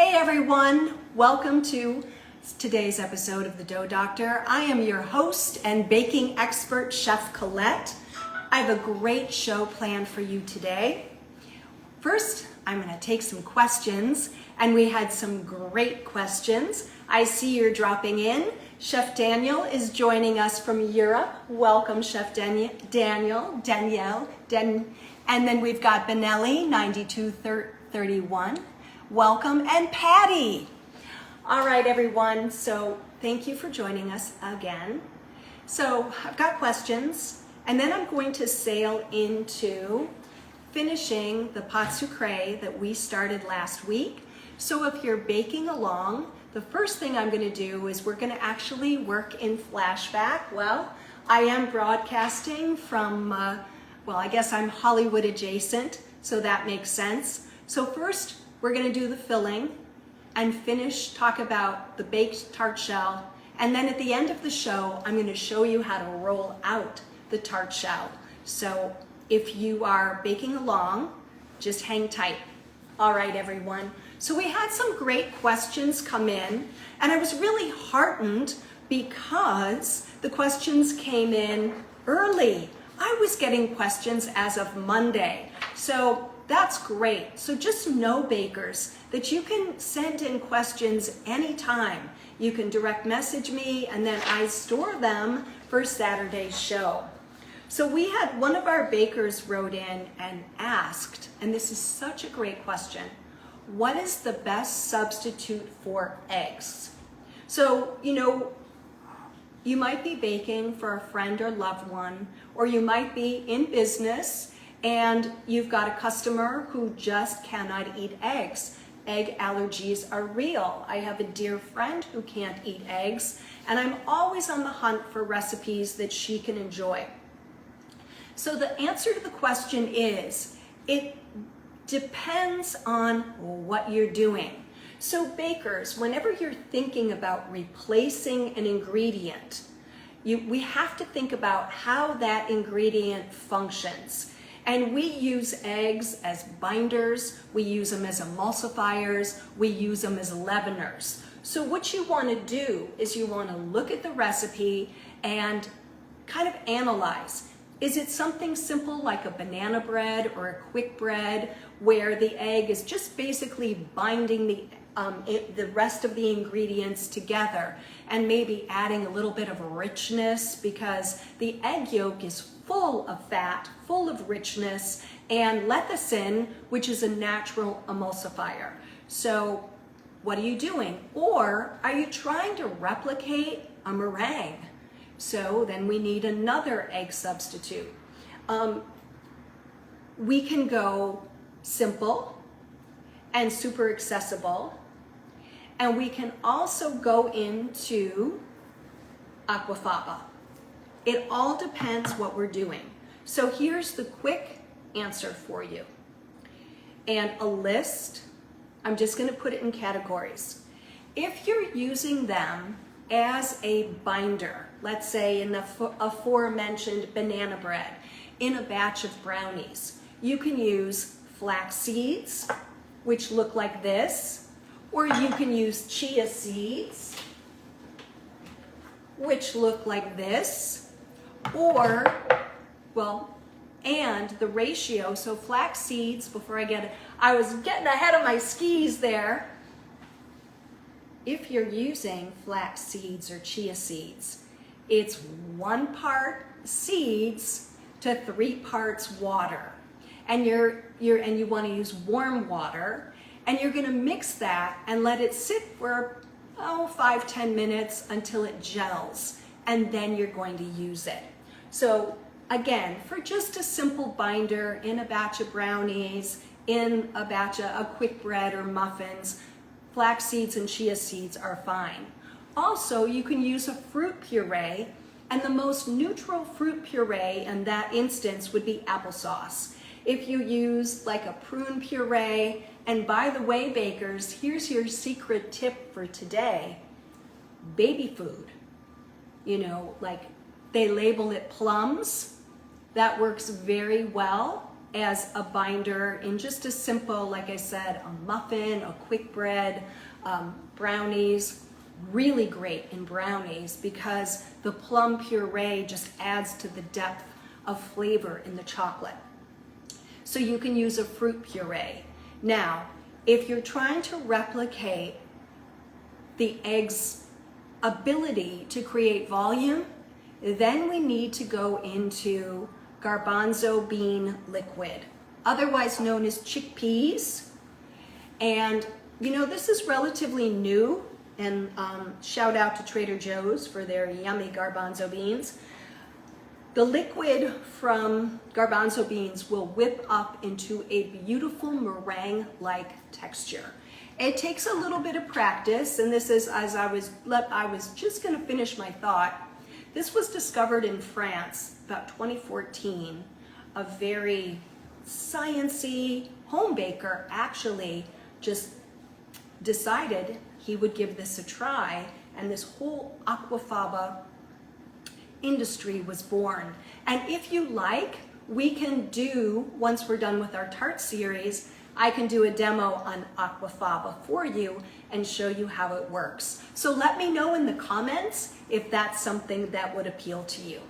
Hey everyone, welcome to today's episode of the Dough Doctor. I am your host and baking expert, Chef Colette. I have a great show planned for you today. First, I'm going to take some questions, and we had some great questions. I see you're dropping in. Chef Daniel is joining us from Europe. Welcome, Chef Danielle. And then we've got Benelli, 9231. Welcome, and Patty. All right, everyone, so thank you for joining us again. So I've got questions, and then I'm going to sail into finishing the pâte sucrée that we started last week. So if you're baking along, the first thing I'm going to do is we're going to actually work in flashback. Well, I am broadcasting from, I guess I'm Hollywood adjacent, so that makes sense. So first, we're going to do the filling and talk about the baked tart shell. And then at the end of the show, I'm going to show you how to roll out the tart shell. So if you are baking along, just hang tight. All right, everyone. So we had some great questions come in, and I was really heartened because the questions came in early. I was getting questions as of Monday. So that's great. So just know, bakers, that you can send in questions anytime. You can direct message me, and then I store them for Saturday's show. So we had one of our bakers wrote in and asked, and this is such a great question, what is the best substitute for eggs? So, you might be baking for a friend or loved one, or you might be in business and you've got a customer who just cannot eat eggs. Egg allergies are real. I have a dear friend who can't eat eggs, and I'm always on the hunt for recipes that she can enjoy. So the answer to the question is, it depends on what you're doing. So bakers, whenever you're thinking about replacing an ingredient, we have to think about how that ingredient functions. And we use eggs as binders, we use them as emulsifiers, we use them as leaveners. So what you want to do is you want to look at the recipe and kind of analyze. Is it something simple like a banana bread or a quick bread where the egg is just basically binding the rest of the ingredients together and maybe adding a little bit of richness because the egg yolk is full of fat, full of richness, and lecithin, which is a natural emulsifier. So what are you doing? Or are you trying to replicate a meringue? So then we need another egg substitute. We can go simple and super accessible, and we can also go into aquafaba. It all depends what we're doing. So here's the quick answer for you. And a list, I'm just going to put it in categories. If you're using them as a binder, let's say in the aforementioned banana bread, in a batch of brownies, you can use flax seeds, which look like this, or you can use chia seeds, which look like this, or, and the ratio, so flax seeds, I was getting ahead of my skis there. If you're using flax seeds or chia seeds, it's 1 part seeds to 3 parts water. And you want to use warm water, and you're going to mix that and let it sit for 5-10 minutes until it gels, and then you're going to use it. So again, for just a simple binder in a batch of brownies, in a batch of quick bread or muffins, flax seeds and chia seeds are fine. Also, you can use a fruit puree, and the most neutral fruit puree in that instance would be applesauce. If you use like a prune puree, and by the way, bakers, here's your secret tip for today. Baby food. Like they label it plums. That works very well as a binder in just a simple, like I said, a muffin, a quick bread, brownies. Really great in brownies because the plum puree just adds to the depth of flavor in the chocolate. So you can use a fruit puree. Now, if you're trying to replicate the egg's ability to create volume, then we need to go into garbanzo bean liquid, otherwise known as chickpeas. And you know, this is relatively new, and shout out to Trader Joe's for their yummy garbanzo beans. The liquid from garbanzo beans will whip up into a beautiful meringue-like texture. It takes a little bit of practice, and this is, as I was just gonna finish my thought, this was discovered in France about 2014. A very sciencey home baker actually just decided he would give this a try, and this whole aquafaba industry was born. And if you like, we can do, once we're done with our tart series, I can do a demo on aquafaba for you and show you how it works. So let me know in the comments if that's something that would appeal to you.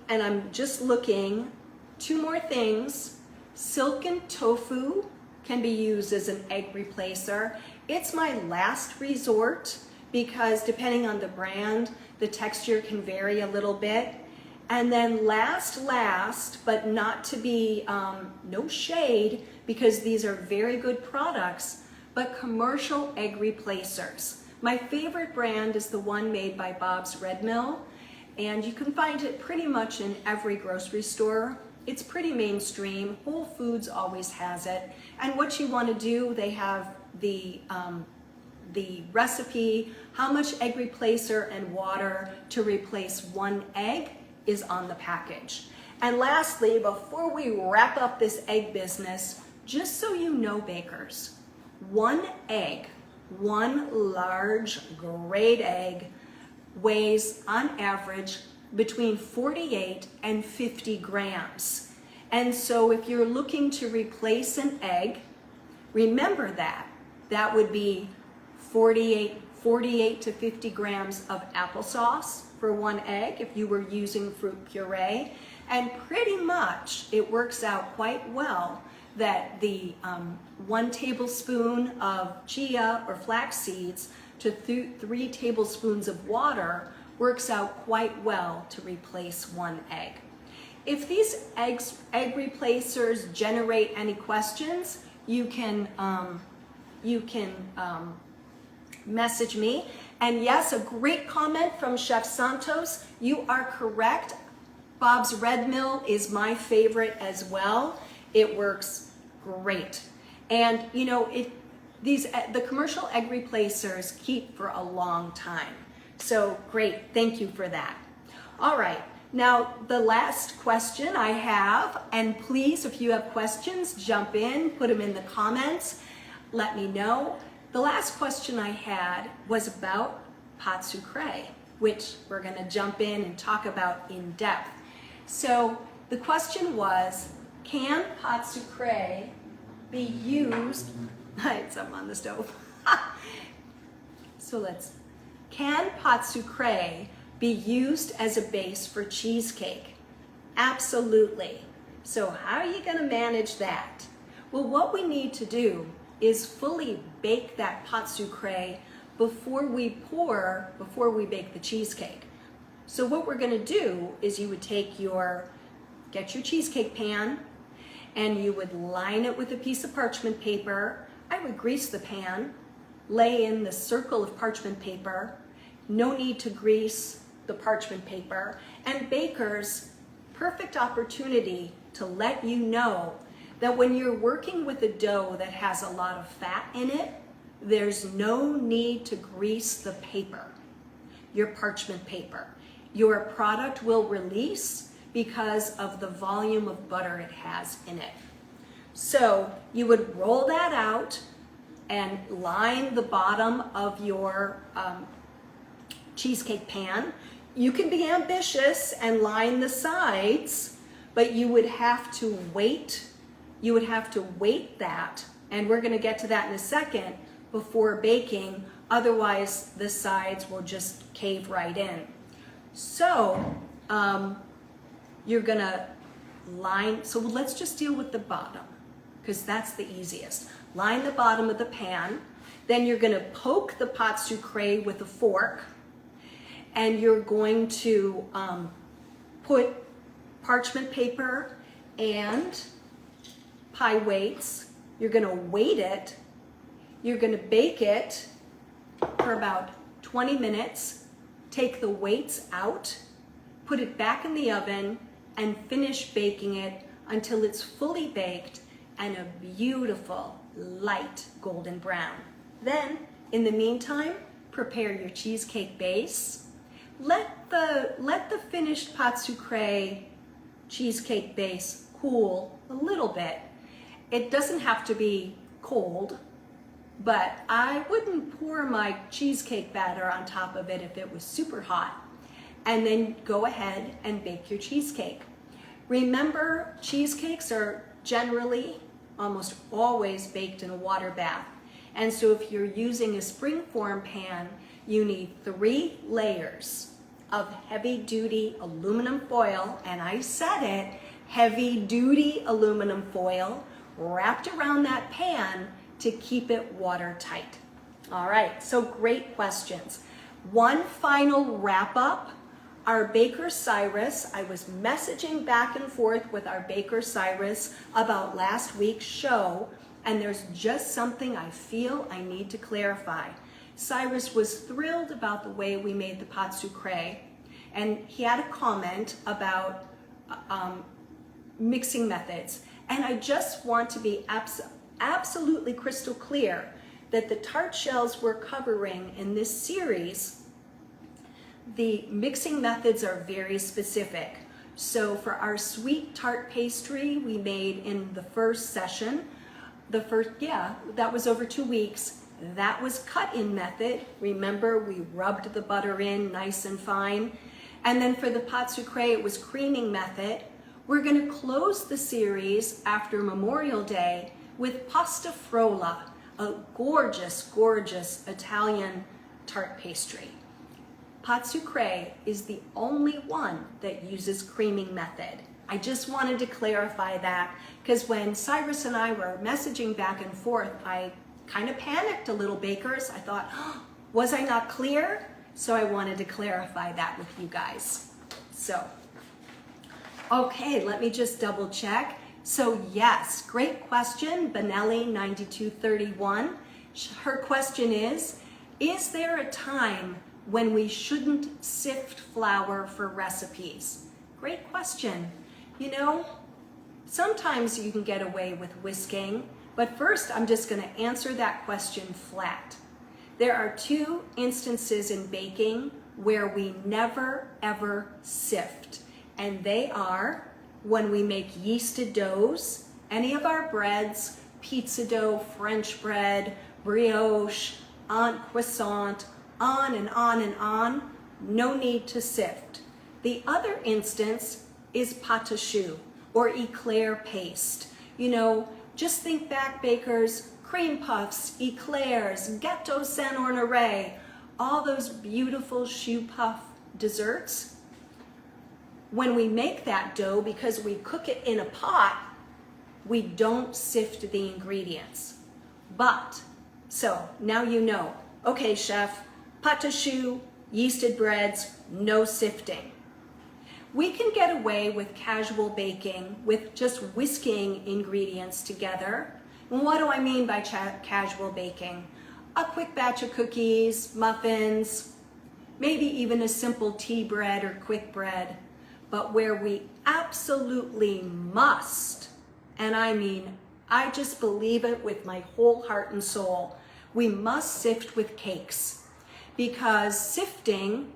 And I'm just looking, 2 more things. Silken tofu can be used as an egg replacer. It's my last resort because depending on the brand, the texture can vary a little bit. And then last, but not to be, no shade, because these are very good products, but commercial egg replacers. My favorite brand is the one made by Bob's Red Mill, and you can find it pretty much in every grocery store. It's pretty mainstream. Whole Foods always has it. And what you want to do, they have the recipe, how much egg replacer and water to replace 1 egg is on the package. And lastly, before we wrap up this egg business, just so you know, bakers, 1 egg, 1 large grade egg, weighs on average between 48 and 50 grams. And so if you're looking to replace an egg, remember that would be 48 to 50 grams of applesauce for 1 egg if you were using fruit puree. And pretty much it works out quite well that the 1 tablespoon of chia or flax seeds to 3 tablespoons of water works out quite well to replace 1 egg. If these egg replacers generate any questions, you can message me. And yes, a great comment from Chef Santos. You are correct. Bob's Red Mill is my favorite as well. It works great. And you know, the commercial egg replacers keep for a long time. So great, thank you for that. All right, now the last question I have, and please, if you have questions, jump in, put them in the comments, let me know. The last question I had was about pâte sucrée, which we're gonna jump in and talk about in depth. So the question was, can pâte sucrée be used, it's up on the stove. Can pâte sucrée be used as a base for cheesecake? Absolutely. So how are you gonna manage that? Well, what we need to do is fully bake that pâte sucrée before we bake the cheesecake. So what we're gonna do is you would get your cheesecake pan and you would line it with a piece of parchment paper. I would grease the pan, lay in the circle of parchment paper, no need to grease the parchment paper, and bakers, perfect opportunity to let you know that when you're working with a dough that has a lot of fat in it, there's no need to grease the paper, your parchment paper. Your product will release because of the volume of butter it has in it. So you would roll that out and line the bottom of your cheesecake pan. You can be ambitious and line the sides, but you would have to wait. You would have to wait that, and we're going to get to that in a second, before baking. Otherwise, the sides will just cave right in. So you're going to line, so let's just deal with the bottom, because that's the easiest. Line the bottom of the pan. Then you're going to poke the pâte sucrée with a fork, and you're going to put parchment paper and pie weights. You're going to weight it. You're going to bake it for about 20 minutes. Take the weights out, put it back in the oven, and finish baking it until it's fully baked and a beautiful light golden brown. Then, in the meantime, prepare your cheesecake base. Let the finished pâte sucrée cheesecake base cool a little bit. It doesn't have to be cold, but I wouldn't pour my cheesecake batter on top of it if it was super hot. And then go ahead and bake your cheesecake. Remember, cheesecakes are generally, almost always baked in a water bath. And so if you're using a springform pan, you need 3 layers of heavy-duty aluminum foil, and I said it, heavy-duty aluminum foil wrapped around that pan to keep it watertight. All right, so great questions. One final wrap-up. Our baker Cyrus, I was messaging back and forth with our baker Cyrus about last week's show, and there's just something I feel I need to clarify. Cyrus was thrilled about the way we made the pâte sucrée, and he had a comment about mixing methods. And I just want to be absolutely crystal clear that the tart shells we're covering in this series, the mixing methods are very specific. So for our sweet tart pastry we made in the first session, that was over 2 weeks. That was cut-in method. Remember, we rubbed the butter in nice and fine. And then for the pâte sucrée, it was creaming method. We're going to close the series after Memorial Day with pasta frolla, a gorgeous, gorgeous Italian tart pastry. Pâte sucrée is the only one that uses creaming method. I just wanted to clarify that, because when Cyrus and I were messaging back and forth, I kind of panicked a little, bakers. I thought, oh, was I not clear? So I wanted to clarify that with you guys. So, okay, let me just double check. So yes, great question, Benelli 9231. Her question is there a time when we shouldn't sift flour for recipes? Great question. You know, sometimes you can get away with whisking, but first I'm just going to answer that question flat. There are 2 instances in baking where we never ever sift, and they are when we make yeasted doughs, any of our breads, pizza dough, French bread, brioche, croissant, on and on and on, no need to sift. The other instance is pâte à choux or eclair paste. You know, just think back, bakers, cream puffs, eclairs, gâteau Saint-Honoré, all those beautiful choux puff desserts. When we make that dough, because we cook it in a pot, we don't sift the ingredients. But, so now you know, okay, chef, pâte à choux, yeasted breads, no sifting. We can get away with casual baking with just whisking ingredients together. And what do I mean by casual baking? A quick batch of cookies, muffins, maybe even a simple tea bread or quick bread. But where we absolutely must, and I mean, I just believe it with my whole heart and soul, we must sift with cakes, because sifting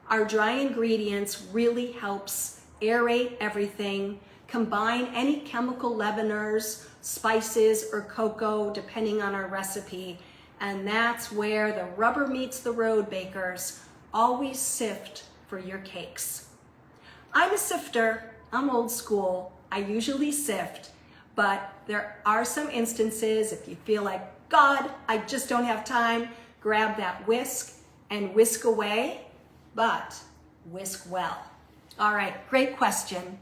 our dry ingredients really helps aerate everything, combine any chemical leaveners, spices, or cocoa, depending on our recipe, and that's where the rubber meets the road, bakers. Always sift for your cakes. I'm a sifter, I'm old school, I usually sift, but there are some instances if you feel like, God, I just don't have time, grab that whisk and whisk away, but whisk well. All right, great question.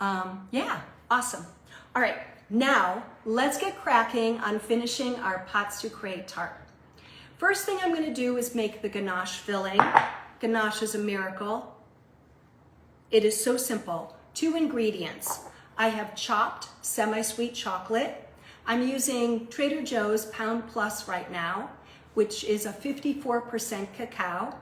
Yeah, awesome. All right, now let's get cracking on finishing our pâte sucrée tart. First thing I'm gonna do is make the ganache filling. Ganache is a miracle. It is so simple. 2 ingredients. I have chopped semi-sweet chocolate. I'm using Trader Joe's Pound Plus right now, which is a 54% cacao.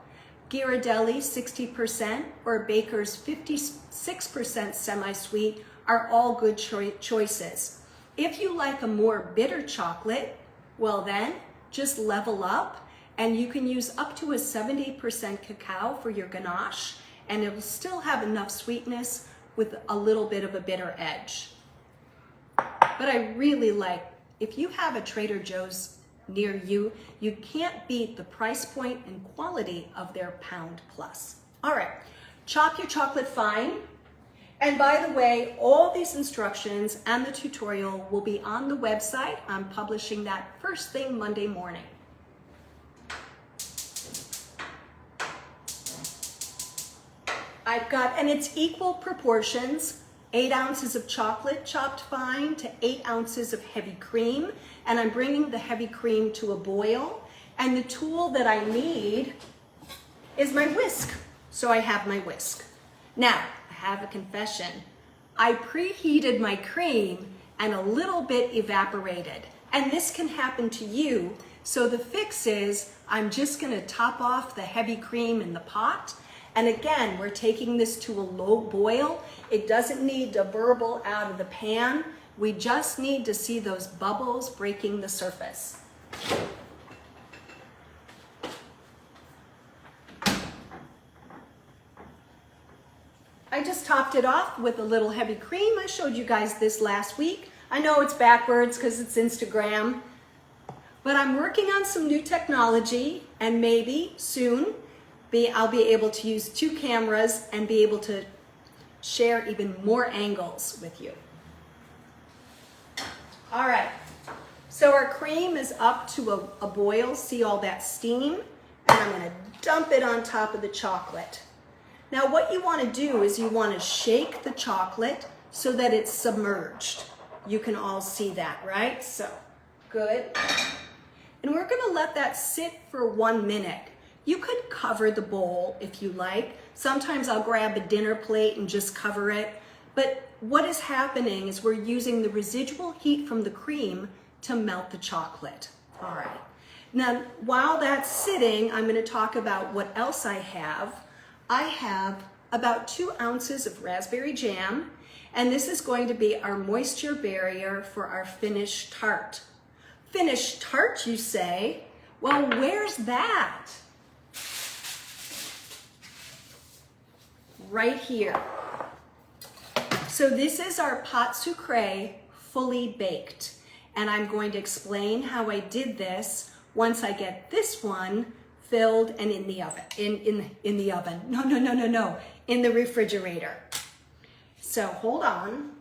Ghirardelli 60% or Baker's 56% semi-sweet are all good choices. If you like a more bitter chocolate, well then just level up and you can use up to a 70% cacao for your ganache and it will still have enough sweetness with a little bit of a bitter edge. But I really like, if you have a Trader Joe's near you, you can't beat the price point and quality of their Pound Plus. All right, chop your chocolate fine. And by the way, all these instructions and the tutorial will be on the website. I'm publishing that first thing Monday morning. I've got, and it's equal proportions, 8 ounces of chocolate chopped fine to 8 ounces of heavy cream. And I'm bringing the heavy cream to a boil. And the tool that I need is my whisk. So I have my whisk. Now, I have a confession. I preheated my cream and a little bit evaporated. And this can happen to you. So the fix is I'm just gonna top off the heavy cream in the pot. And again, we're taking this to a low boil. It doesn't need to burble out of the pan. We just need to see those bubbles breaking the surface. I just topped it off with a little heavy cream. I showed you guys this last week. I know it's backwards because it's Instagram, but I'm working on some new technology and maybe soon I'll be able to use 2 cameras and be able to share even more angles with you. All right, so our cream is up to a boil. See all that steam? And I'm gonna dump it on top of the chocolate. Now what you wanna do is you wanna shake the chocolate so that it's submerged. You can all see that, right? So, good. And we're gonna let that sit for 1 minute. You could cover the bowl if you like. Sometimes I'll grab a dinner plate and just cover it. But what is happening is we're using the residual heat from the cream to melt the chocolate. All right. Now, while that's sitting, I'm gonna talk about what else I have. I have about 2 ounces of raspberry jam, and this is going to be our moisture barrier for our finished tart. Finished tart, you say? Well, where's that? Right here. So this is our pâte sucrée fully baked. And I'm going to explain how I did this once I get this one filled and in the oven. In the oven. No. In the refrigerator. So hold on.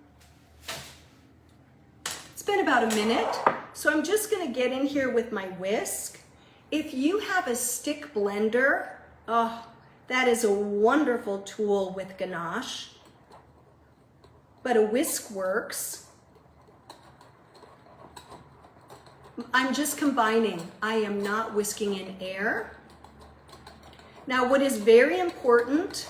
It's been about a minute. So I'm just gonna get in here with my whisk. If you have a stick blender, oh, that is a wonderful tool with ganache, but a whisk works. I'm just combining. I am not whisking in air. Now, what is very important,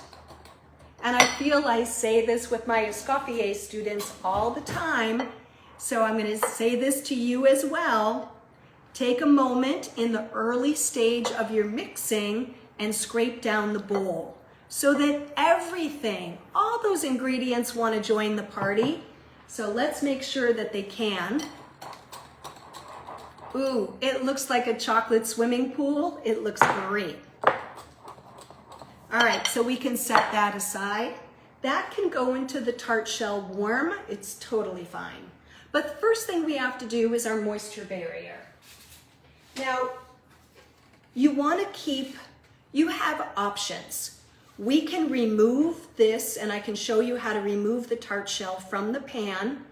and I feel I say this with my Escoffier students all the time, so I'm going to say this to you as well. Take a moment in the early stage of your mixing and scrape down the bowl so that everything, all those ingredients want to join the party. So let's make sure that they can. Ooh, it looks like a chocolate swimming pool. It looks great. All right, so we can set that aside. That can go into the tart shell warm. It's totally fine. But the first thing we have to do is our moisture barrier. Now, you want to keep, you have options. We can remove this, and I can show you how to remove the tart shell from the pan.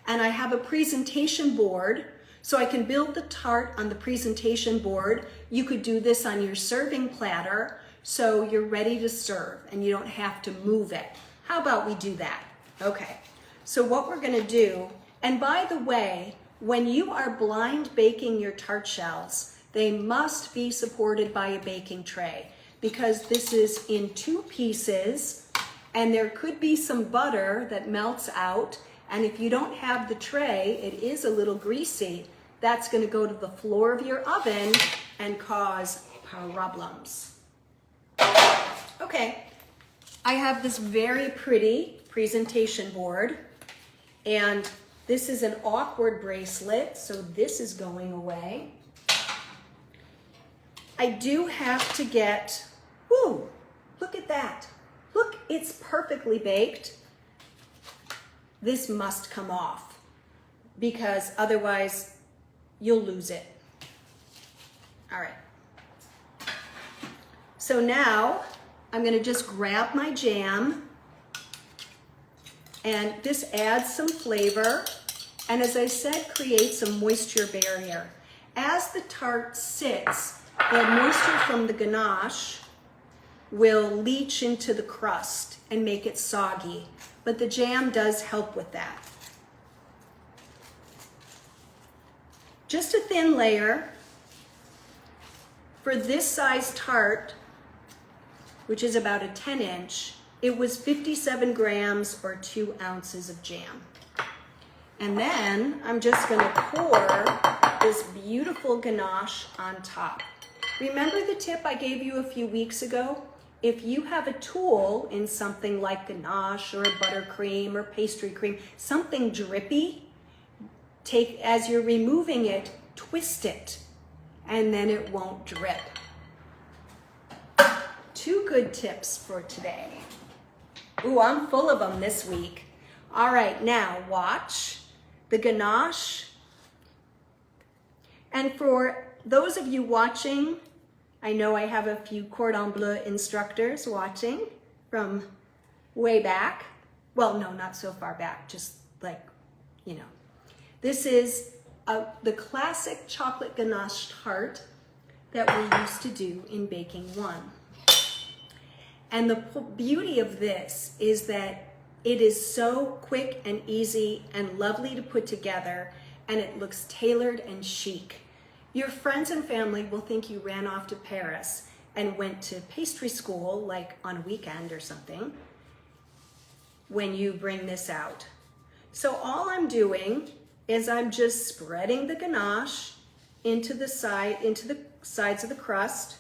And I have a presentation board, so I can build the tart on the presentation board. You could do this on your serving platter, so you're ready to serve and you don't have to move it. How about we do that? Okay, so what we're gonna do, and by the way, when you are blind baking your tart shells, they must be supported by a baking tray, because this is in 2 pieces and there could be some butter that melts out, and if you don't have the tray, it is a little greasy. That's going to go to the floor of your oven and cause problems. Okay, I have this very pretty presentation board, and this is an awkward bracelet, so this is going away. I do have to get, whoo, look at that. Look, it's perfectly baked. This must come off because otherwise you'll lose it. All right. So now I'm gonna just grab my jam, and this adds some flavor, and as I said, create some moisture barrier. As the tart sits, the moisture from the ganache will leach into the crust and make it soggy, but the jam does help with that. Just a thin layer. For this size tart, which is about a 10-inch, it was 57 grams or 2 ounces of jam. And then I'm just gonna pour this beautiful ganache on top. Remember the tip I gave you a few weeks ago? If you have a tool in something like ganache or buttercream or pastry cream, something drippy, as you're removing it, twist it, and then it won't drip. 2 good tips for today. Ooh, I'm full of them this week. All right, now watch the ganache. And for those of you watching, I know I have a few cordon bleu instructors watching from way back. Well, no, not so far back, just like, you know. This is the classic chocolate ganache tart that we used to do in Baking 1. And the beauty of this is that it is so quick and easy and lovely to put together, and it looks tailored and chic. Your friends and family will think you ran off to Paris and went to pastry school, like on a weekend or something, when you bring this out. So all I'm doing is I'm just spreading the ganache into the sides of the crust.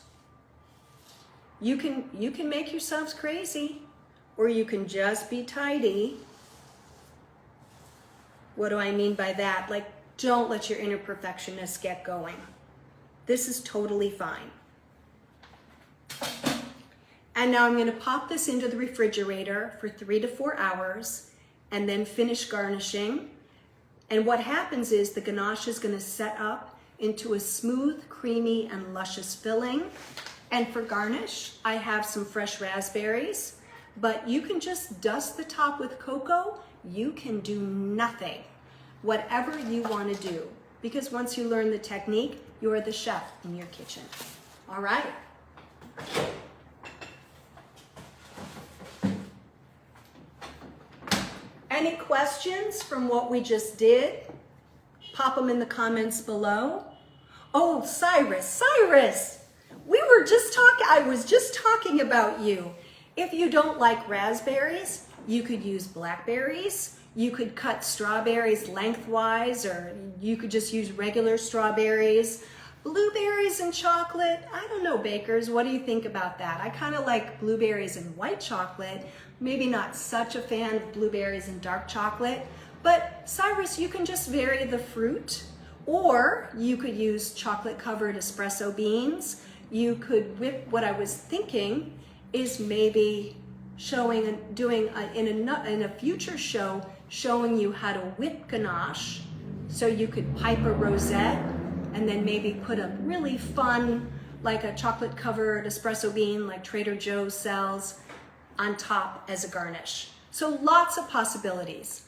You can make yourselves crazy, or you can just be tidy. What do I mean by that? Like, don't let your inner perfectionist get going. This is totally fine. And now I'm going to pop this into the refrigerator for 3 to 4 hours and then finish garnishing. And what happens is the ganache is going to set up into a smooth, creamy, and luscious filling. And for garnish, I have some fresh raspberries, but you can just dust the top with cocoa. You can do nothing, whatever you want to do, because once you learn the technique, you're the chef in your kitchen. All right. Any questions from what we just did? Pop them in the comments below. Oh, Cyrus, I was just talking about you. If you don't like raspberries, you could use blackberries. You could cut strawberries lengthwise, or you could just use regular strawberries. Blueberries and chocolate, I don't know, bakers, what do you think about that? I kind of like blueberries and white chocolate, maybe not such a fan of blueberries and dark chocolate, but Cyrus, you can just vary the fruit, or you could use chocolate-covered espresso beans. You could whip, what I was thinking is maybe in a future show, showing you how to whip ganache, so you could pipe a rosette and then maybe put a really fun, like a chocolate-covered espresso bean like Trader Joe's sells, on top as a garnish. So lots of possibilities.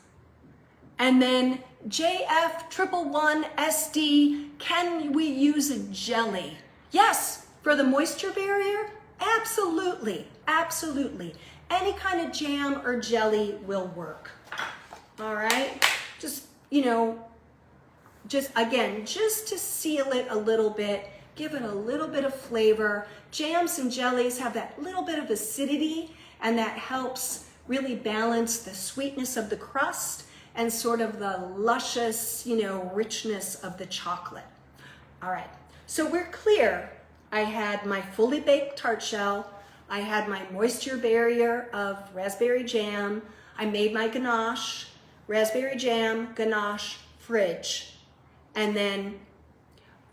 And then JF111SD, can we use a jelly? Yes, for the moisture barrier, absolutely, absolutely. Any kind of jam or jelly will work. All right, just, you know, just to seal it a little bit, give it a little bit of flavor. Jams and jellies have that little bit of acidity, and that helps really balance the sweetness of the crust and sort of the luscious, you know, richness of the chocolate. All right, so we're clear. I had my fully baked tart shell. I had my moisture barrier of raspberry jam. I made my ganache, raspberry jam, ganache, fridge. And then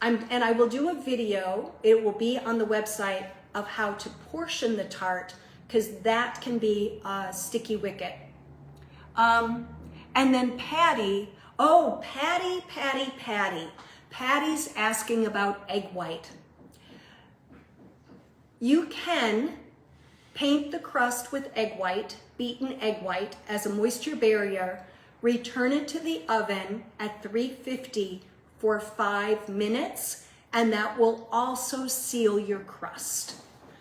I will do a video, it will be on the website, of how to portion the tart, because that can be a sticky wicket. And then Patty, oh, Patty. Patty's asking about egg white. You can paint the crust with egg white, beaten egg white, as a moisture barrier, return it to the oven at 350 for 5 minutes, and that will also seal your crust.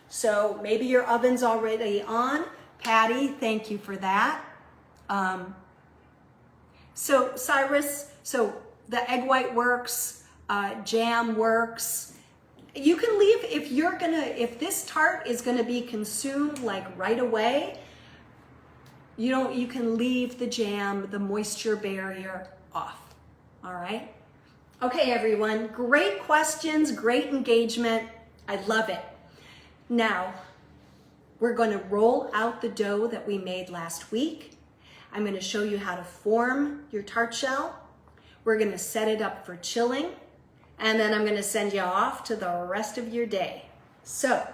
So maybe your oven's already on. Patty, thank you for that. So Cyrus, so the egg white works, jam works. You can leave, if this tart is gonna be consumed like right away, you can leave the jam, the moisture barrier off, all right? Okay, everyone, great questions, great engagement. I love it. Now, we're gonna roll out the dough that we made last week. I'm gonna show you how to form your tart shell. We're gonna set it up for chilling, and then I'm gonna send you off to the rest of your day. So,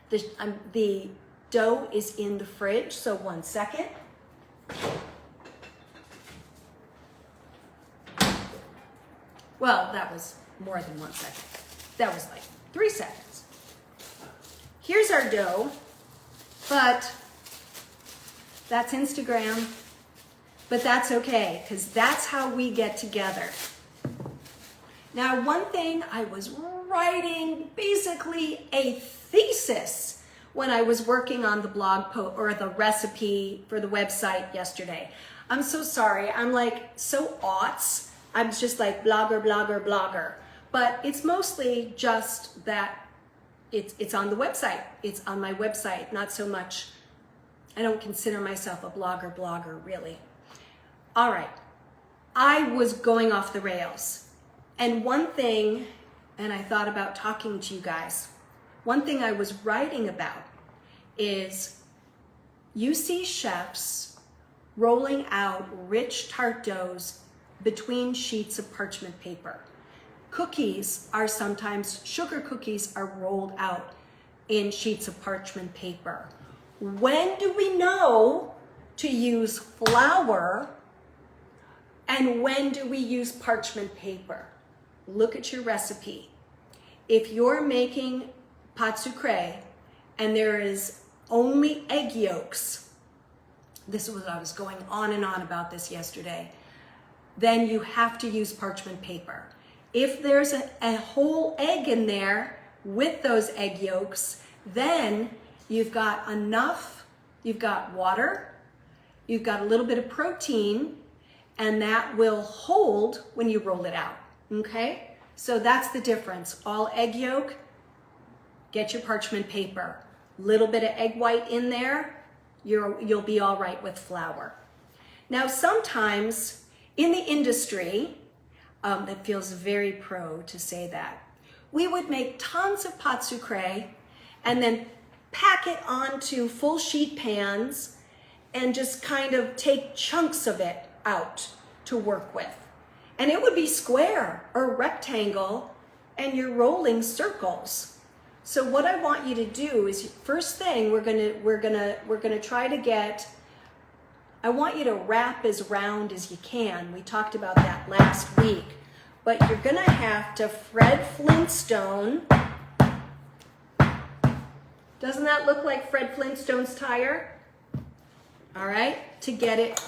the dough is in the fridge, so 1 second. Well, that was more than 1 second. That was like 3 seconds. Here's our dough, but that's Instagram, but that's okay, because that's how we get together. Now, one thing, I was writing basically a thesis when I was working on the blog post or the recipe for the website yesterday. I'm so sorry, I'm like so aughts. I'm just like blogger. But it's mostly just that it's on the website. It's on my website, not so much. I don't consider myself a blogger really. All right, I was going off the rails. And one thing, and I thought about talking to you guys, one thing I was writing about is you see chefs rolling out rich tart doughs between sheets of parchment paper. Cookies are sometimes, sugar cookies are rolled out in sheets of parchment paper. When do we know to use flour, and when do we use parchment paper? Look at your recipe. If you're making pâte sucrée and there is only egg yolks, this was, I was going on and on about this yesterday, then you have to use parchment paper. If there's a whole egg in there with those egg yolks, then you've got enough, you've got water, you've got a little bit of protein, and that will hold when you roll it out, okay? So that's the difference. All egg yolk, get your parchment paper. Little bit of egg white in there, you'll be all right with flour. Now sometimes in the industry, that feels very pro to say that, we would make tons of pâte sucrée and then pack it onto full sheet pans and just kind of take chunks of it out to work with. And it would be square or rectangle, and you're rolling circles. So what I want you to do is, first thing, we're gonna try to get, I want you to wrap as round as you can. We talked about that last week, but you're gonna have to Fred Flintstone Doesn't that look like Fred Flintstone's tire? All right, to get it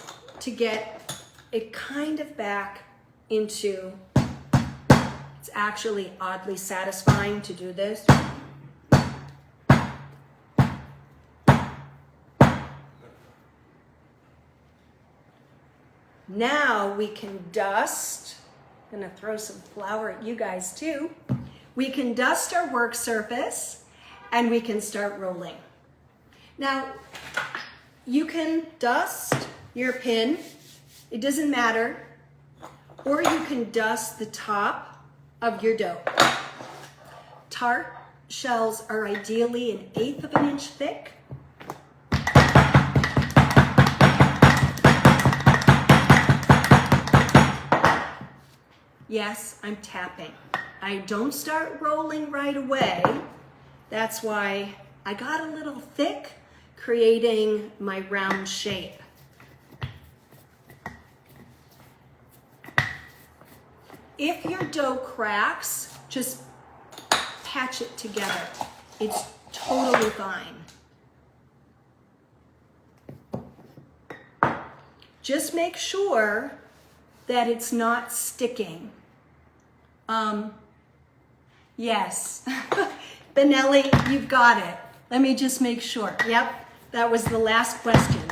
kind of back into, it's actually oddly satisfying to do this. Now we can dust. I'm gonna throw some flour at you guys too. We can dust our work surface and we can start rolling. Now, you can dust your pin, it doesn't matter, or you can dust the top of your dough. Tart shells are ideally 1/8 of an inch thick. Yes, I'm tapping. I don't start rolling right away. That's why I got a little thick, creating my round shape. If your dough cracks, just patch it together. It's totally fine. Just make sure that it's not sticking. Yes. Benelli, you've got it. Let me just make sure. Yep, that was the last question.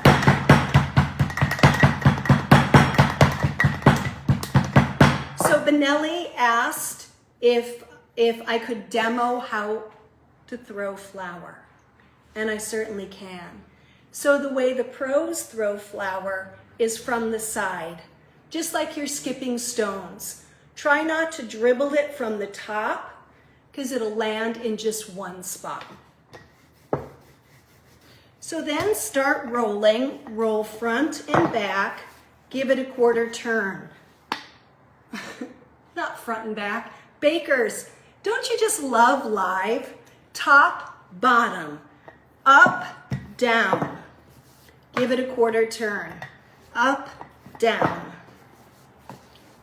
So Benelli asked if I could demo how to throw flour, and I certainly can. So the way the pros throw flour is from the side, just like you're skipping stones. Try not to dribble it from the top, because it'll land in just one spot. So then start rolling, roll front and back, give it a 1/4 turn. Not front and back. Bakers, don't you just love live? Top, bottom, up, down. Give it a 1/4 turn. Up, down.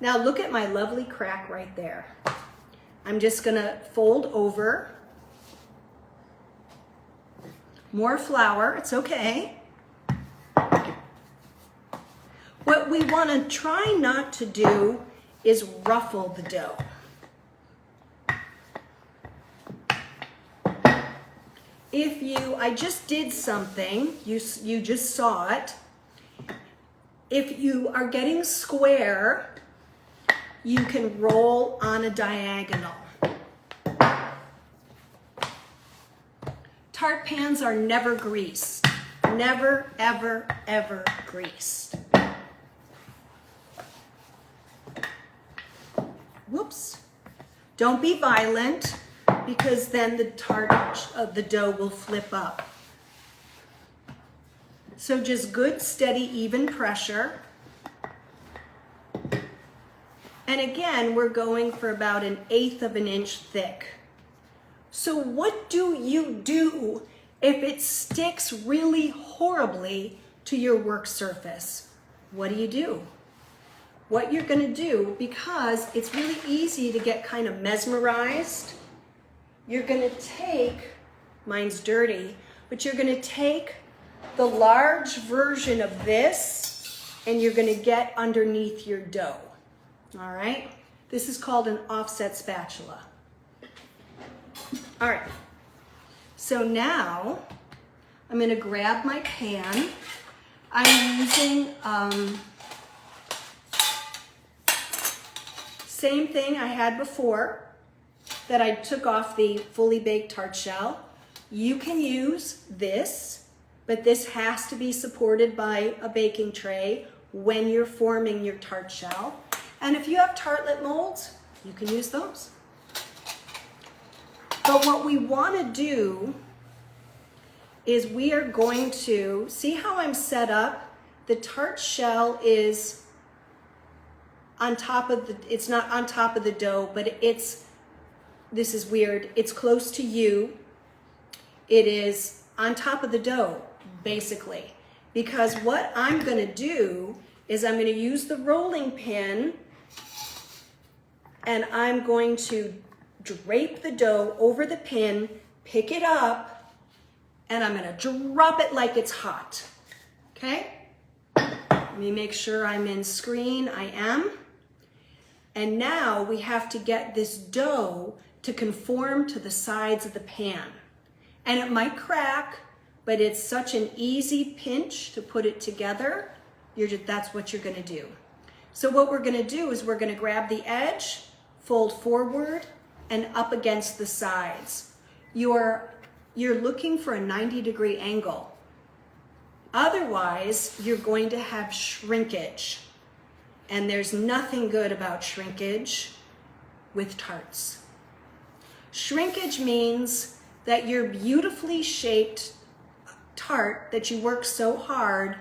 Now look at my lovely crack right there. I'm just gonna fold over. More flour, it's okay. What we wanna try not to do is ruffle the dough. I just did something, you just saw it. If you are getting square, you can roll on a diagonal. Tart pans are never greased. Never, ever, ever greased. Whoops. Don't be violent, because then the dough will flip up. So just good, steady, even pressure. And again, we're going for about 1/8 of an inch thick. So what do you do if it sticks really horribly to your work surface? What do you do? What you're gonna do, because it's really easy to get kind of mesmerized, you're gonna take, mine's dirty, but you're gonna take the large version of this and you're gonna get underneath your dough. All right, this is called an offset spatula. All right, so now I'm gonna grab my pan. I'm using, same thing I had before that I took off the fully baked tart shell. You can use this, but this has to be supported by a baking tray when you're forming your tart shell. And if you have tartlet molds, you can use those. But what we want to do is we are going to, see how I'm set up? The tart shell is on top of the, it's not on top of the dough, but it's, this is weird, it's close to you. It is on top of the dough, basically. Because what I'm going to do is I'm going to use the rolling pin and I'm going to drape the dough over the pin, pick it up, and I'm gonna drop it like it's hot, okay? Let me make sure I'm in screen. I am. And now we have to get this dough to conform to the sides of the pan. And it might crack, but it's such an easy pinch to put it together. That's what you're gonna do. So what we're gonna do is we're gonna grab the edge, fold forward, and up against the sides. You're looking for a 90-degree angle. Otherwise, you're going to have shrinkage. And there's nothing good about shrinkage with tarts. Shrinkage means that your beautifully shaped tart that you work so hard,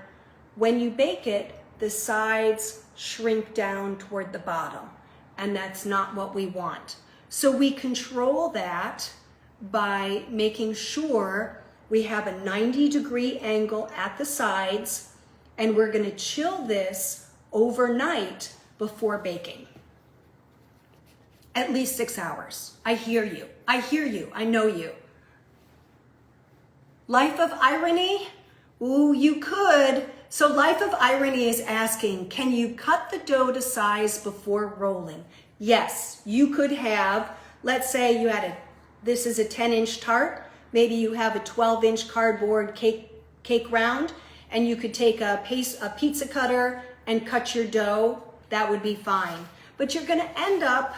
when you bake it, the sides shrink down toward the bottom. And that's not what we want. So we control that by making sure we have a 90-degree angle at the sides, and we're gonna chill this overnight before baking. At least 6 hours. I hear you. I hear you. I know you. Life of irony? Ooh, you could. So Life of Irony is asking, can you cut the dough to size before rolling? Yes, you could have, let's say you had this is a 10-inch tart. Maybe you have a 12-inch cardboard cake round, and you could take a pizza cutter and cut your dough. That would be fine. But you're gonna end up,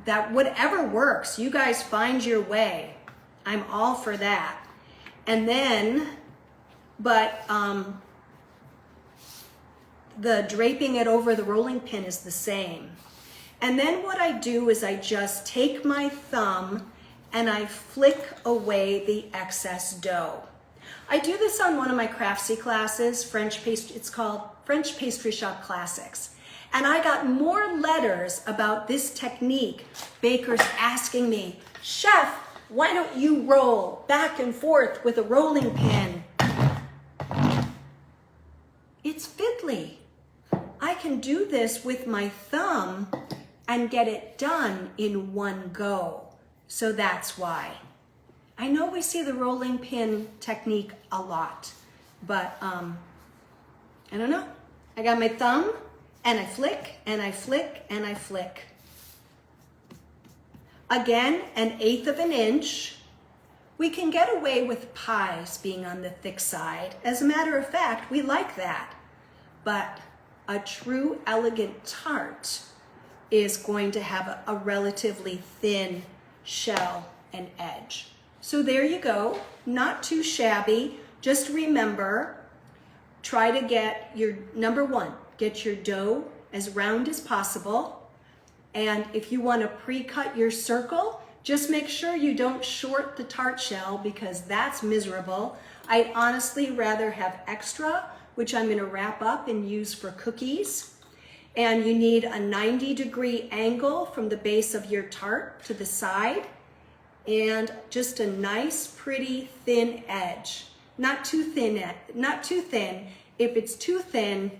that whatever works, you guys find your way. I'm all for that. And then, the draping it over the rolling pin is the same. And then what I do is I just take my thumb and I flick away the excess dough. I do this on one of my Craftsy classes, it's called French Pastry Shop Classics. And I got more letters about this technique, bakers asking me, Chef, why don't you roll back and forth with a rolling pin? It's fiddly. I can do this with my thumb and get it done in one go. So that's why. I know we see the rolling pin technique a lot, but I don't know. I got my thumb and I flick and I flick and I flick. Again, 1/8 of an inch. We can get away with pies being on the thick side. As a matter of fact, we like that. But a true elegant tart is going to have a relatively thin shell and edge. So there you go, not too shabby. Just remember, try to get number one, get your dough as round as possible. And if you want to pre-cut your circle, just make sure you don't short the tart shell, because that's miserable. I'd honestly rather have extra, which I'm going to wrap up and use for cookies. And you need a 90-degree angle from the base of your tart to the side, and just a nice, pretty thin edge. Not too thin, not too thin. If it's too thin,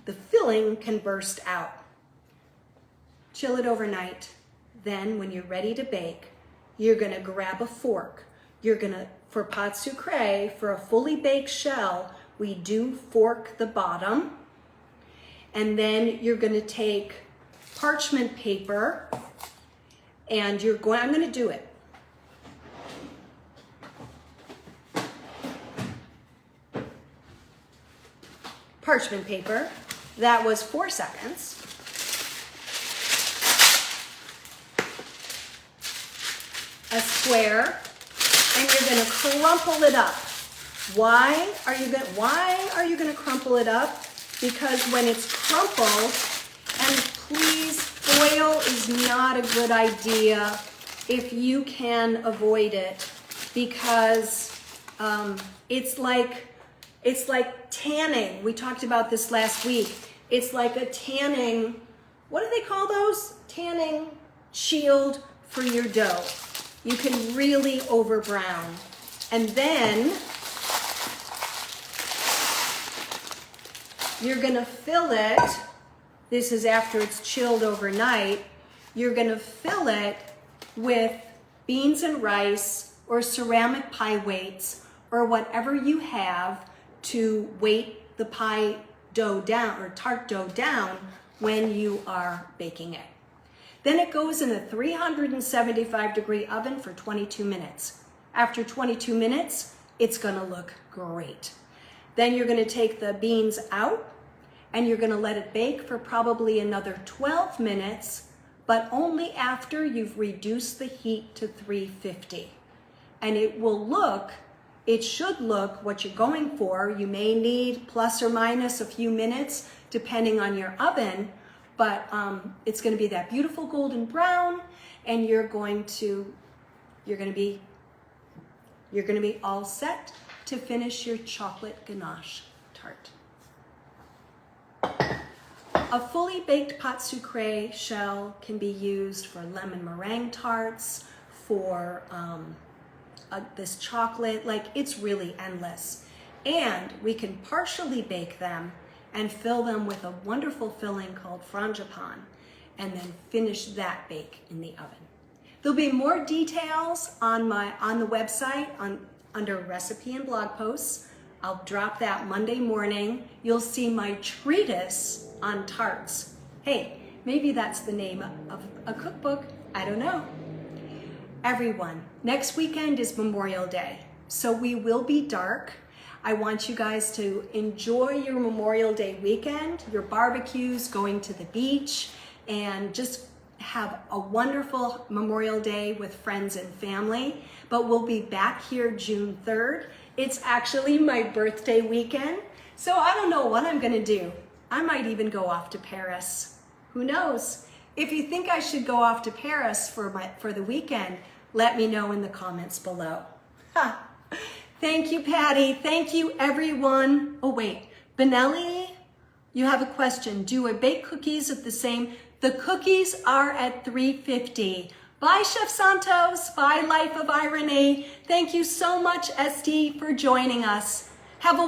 the filling can burst out. Chill it overnight. Then when you're ready to bake, you're gonna grab a fork. For pâte sucrée, for a fully baked shell, we do fork the bottom. And then you're gonna take parchment paper and I'm gonna do it. Parchment paper, that was 4 seconds. A square, and you're gonna crumple it up. Why are you gonna crumple it up? Because when it's crumpled, and please, foil is not a good idea if you can avoid it, because it's like tanning. We talked about this last week. It's like a tanning, what do they call those? Tanning shield for your dough. You can really over brown. And then you're gonna fill it, this is after it's chilled overnight, you're gonna fill it with beans and rice or ceramic pie weights or whatever you have to weight the pie dough down or tart dough down when you are baking it. Then it goes in a 375-degree oven for 22 minutes. After 22 minutes, it's gonna look great. Then you're gonna take the beans out and you're gonna let it bake for probably another 12 minutes, but only after you've reduced the heat to 350. And it should look what you're going for. You may need plus or minus a few minutes depending on your oven, but it's gonna be that beautiful golden brown, and you're gonna be all set to finish your chocolate ganache tart. A fully baked pâte sucrée shell can be used for lemon meringue tarts, for this chocolate, like it's really endless. And we can partially bake them and fill them with a wonderful filling called frangipane, and then finish that bake in the oven. There'll be more details on the website under recipe and blog posts. I'll drop that Monday morning. You'll see my treatise on tarts. Hey, maybe that's the name of a cookbook. I don't know. Everyone, next weekend is Memorial Day, so we will be dark. I want you guys to enjoy your Memorial Day weekend, your barbecues, going to the beach, and just have a wonderful Memorial Day with friends and family. But we'll be back here June 3rd. It's actually my birthday weekend, so I don't know what I'm gonna do. I might even go off to Paris. Who knows? If you think I should go off to Paris for the weekend, let me know in the comments below. Ha. Thank you, Patty. Thank you, everyone. Oh, wait. Benelli, you have a question. Do I bake cookies at the same? The cookies are at 350. Bye, Chef Santos. Bye, Life of Irony. Thank you so much, ST, for joining us. Have a